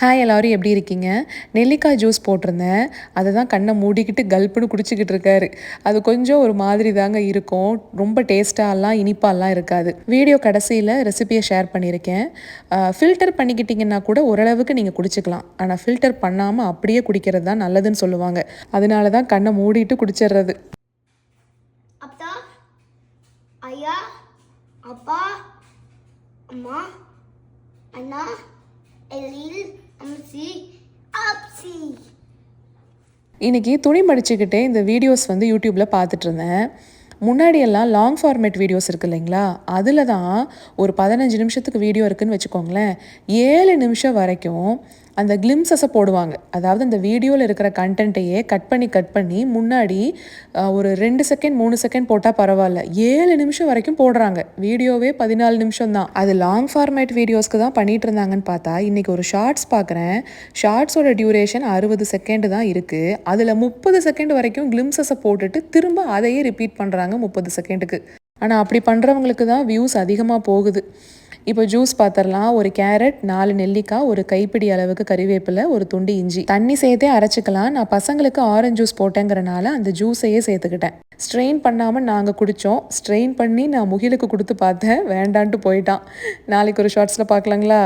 Hi எல்லாரும் எப்படி இருக்கீங்க? நெல்லிக்காய் ஜூஸ் போட்டிருந்தேன். அதை தான் கண்ணை மூடிக்கிட்டு கல்ப்புன்னு குடிச்சிக்கிட்டு இருக்காரு. அது கொஞ்சம் ஒரு மாதிரி தாங்க இருக்கும். ரொம்ப டேஸ்ட்டாலாம் இனிப்பாலாம் இருக்காது. வீடியோ கடைசியில் ரெசிபியை ஷேர் பண்ணியிருக்கேன். ஃபில்டர் பண்ணிக்கிட்டிங்கன்னா கூட ஓரளவுக்கு நீங்கள் குடிச்சிக்கலாம். ஆனால் ஃபில்டர் பண்ணாமல் அப்படியே குடிக்கிறது தான் நல்லதுன்னு சொல்லுவாங்க. அதனால தான் கண்ணை மூடிட்டு குடிச்சிடுறது. அப்பா, ஐயா, அப்பா, அம்மா, அண்ணா, எழில், அம்சி, ஆப்சி. இன்னைக்கு துணி மடிச்சுக்கிட்டே இந்த வீடியோஸ் வந்து யூடியூப்பில் பார்த்துட்டு இருந்தேன். முன்னாடியெல்லாம் லாங் ஃபார்மேட் வீடியோஸ் இருக்குது இல்லைங்களா, அதில் தான் ஒரு 15 நிமிஷத்துக்கு வீடியோ இருக்குதுன்னு வச்சுக்கோங்களேன், 7 நிமிஷம் வரைக்கும் அந்த கிளிம்ஸஸை போடுவாங்க. அதாவது அந்த வீடியோவில் இருக்கிற கண்டென்ட்டையே கட் பண்ணி முன்னாடி ஒரு 2 செகண்ட் 3 செகண்ட் போட்டால் பரவாயில்ல, 7 நிமிஷம் வரைக்கும் போடுறாங்க. வீடியோவே 14 நிமிஷம் தான். அது லாங் ஃபார்மேட் வீடியோஸ்க்கு தான் பண்ணிட்டு இருந்தாங்கன்னு பார்த்தா இன்றைக்கி ஒரு ஷார்ட்ஸ் பார்க்குறேன். ஷார்ட்ஸோட டியூரேஷன் 60 செகண்ட் தான் இருக்குது. அதில் 30 செகண்ட் வரைக்கும் கிளிம்ஸஸை போட்டுட்டு திரும்ப அதையே ரிப்பீட் பண்ணுறாங்க 30 செகண்டுக்கு. ஆனால் அப்படி பண்ணுறவங்களுக்கு தான் வியூஸ் அதிகமாக போகுது. இப்போ ஜூஸ் பார்த்துடலாம். ஒரு கேரட், 4 நெல்லிக்காய், ஒரு கைப்பிடி அளவுக்கு கறிவேப்பிலை, ஒரு துண்டு இஞ்சி, தண்ணி சேர்த்தே அரைச்சிக்கலாம். நான் பசங்களுக்கு ஆரஞ்சு ஜூஸ் போட்டேங்கிறனால அந்த ஜூஸையே சேர்த்துக்கிட்டேன். ஸ்ட்ரெயின் பண்ணாமல் நாங்கள் குடித்தோம். ஸ்ட்ரெயின் பண்ணி நான் முகிலுக்கு கொடுத்து பார்த்தேன், வேண்டான்ட்டு போயிட்டான். நாளைக்கு ஒரு ஷார்ட்ஸில் பார்க்கலாங்களா?